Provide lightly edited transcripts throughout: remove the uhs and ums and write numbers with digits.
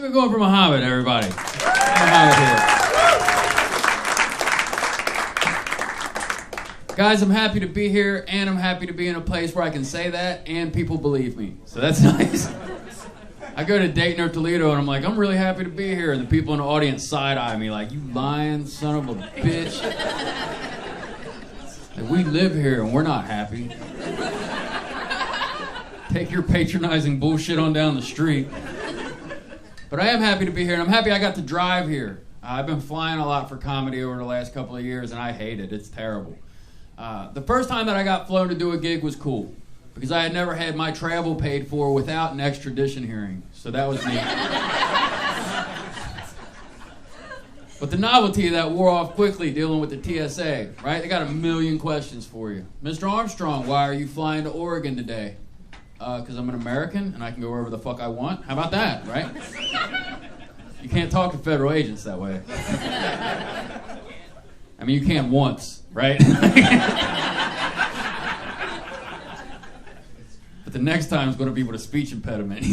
Keep it going for Muhammad, everybody. Muhammad here. Guys, I'm happy to be here, and I'm happy to be in a place where I can say that, and people believe me. So that's nice. I go to Dayton or Toledo, and I'm like, I'm really happy to be here. And the people in the audience side-eye me like, you lying son of a bitch. Like, we live here, and we're not happy. Take your patronizing bullshit on down the street. But I am happy to be here, and I'm happy I got to drive here. I've been flying a lot for comedy over the last couple of years, and I hate it. It's terrible. The first time that I got flown to do a gig was cool, because I had never had my travel paid for without an extradition hearing. So that was neat. But the novelty of that wore off quickly dealing with the TSA, right? They got a million questions for you. Mr. Armstrong, why are you flying to Oregon today? Because I'm an American and I can go wherever the fuck I want. How about that, right? You can't talk to federal agents that way. I mean, you can once, right? But the next time is going to be with a speech impediment.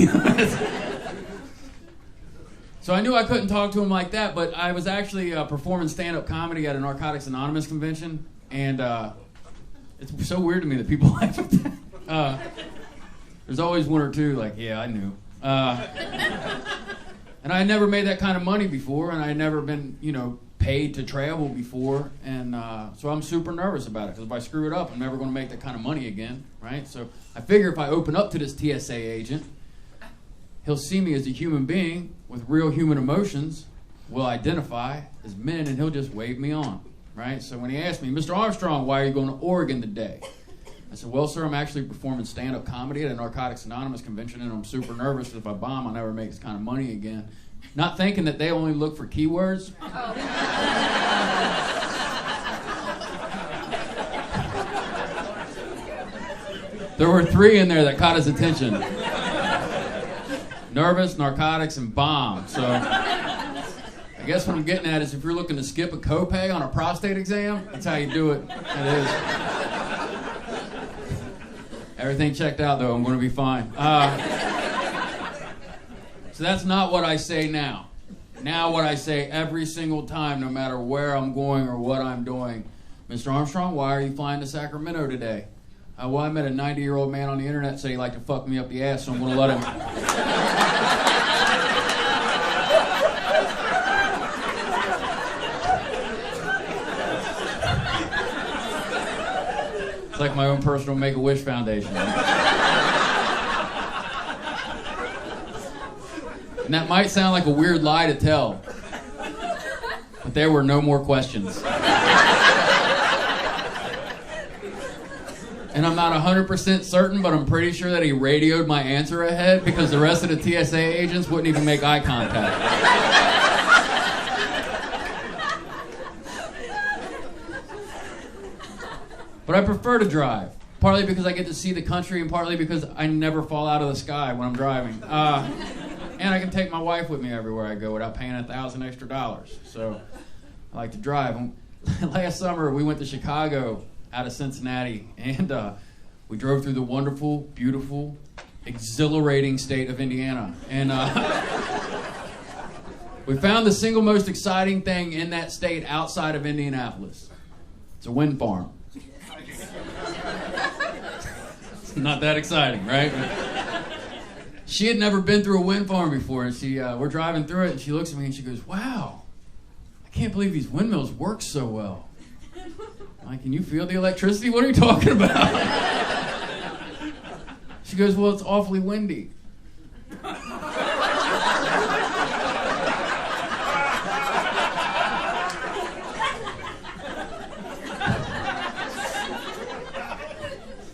So I knew I couldn't talk to him like that, but I was actually performing stand-up comedy at a Narcotics Anonymous convention, and it's so weird to me that people laugh at that. There's always one or two like, yeah, I knew. And I had never made that kind of money before, and I had never been, paid to travel before, and so I'm super nervous about it, because if I screw it up, I'm never going to make that kind of money again, right? So I figure if I open up to this TSA agent, he'll see me as a human being with real human emotions, will identify as men, and he'll just wave me on, right? So when he asked me, Mr. Armstrong, why are you going to Oregon today? I said, well, sir, I'm actually performing stand-up comedy at a Narcotics Anonymous convention, and I'm super nervous that if I bomb, I'll never make this kind of money again. Not thinking that they only look for keywords. Oh. There were 3 in there that caught his attention. Nervous, narcotics, and bomb. So I guess what I'm getting at is if you're looking to skip a copay on a prostate exam, that's how you do it. It is. Everything checked out, though. I'm going to be fine. So that's not what I say now. Now what I say every single time, no matter where I'm going or what I'm doing. Mr. Armstrong, why are you flying to Sacramento today? Well, I met a 90-year-old man on the internet say he'd like to fuck me up the ass, so I'm going to let him. It's like my own personal Make-A-Wish Foundation. And that might sound like a weird lie to tell, but there were no more questions. And I'm not 100% certain, but I'm pretty sure that he radioed my answer ahead because the rest of the TSA agents wouldn't even make eye contact. But I prefer to drive, partly because I get to see the country and partly because I never fall out of the sky when I'm driving. And I can take my wife with me everywhere I go without paying $1,000 extra. So I like to drive. Last summer, we went to Chicago out of Cincinnati, and we drove through the wonderful, beautiful, exhilarating state of Indiana. And we found the single most exciting thing in that state outside of Indianapolis. It's a wind farm. It's not that exciting, right? She had never been through a wind farm before, and we're driving through it, and she looks at me and she goes, wow, I can't believe these windmills work so well. I'm like, can you feel the electricity? What are you talking about? She goes, well, it's awfully windy.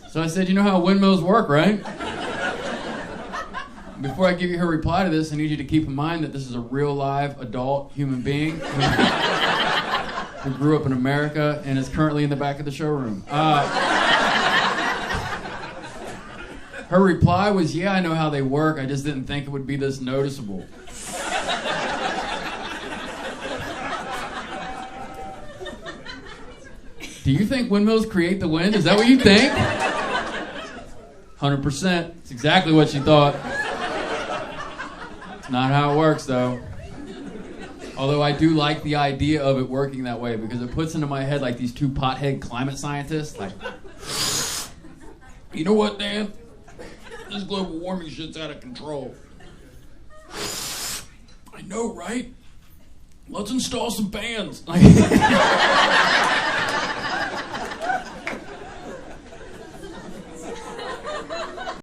So I said, you know how windmills work, right? Before I give you her reply to this, I need you to keep in mind that this is a real live adult human being who grew up in America and is currently in the back of the showroom. Her reply was, yeah, I know how they work. I just didn't think it would be this noticeable. Do you think windmills create the wind? Is that what you think? 100%. It's exactly what she thought. Not how it works, though. Although I do like the idea of it working that way because it puts into my head like these two pothead climate scientists. Like, you know what, Dan? This global warming shit's out of control. I know, right? Let's install some fans.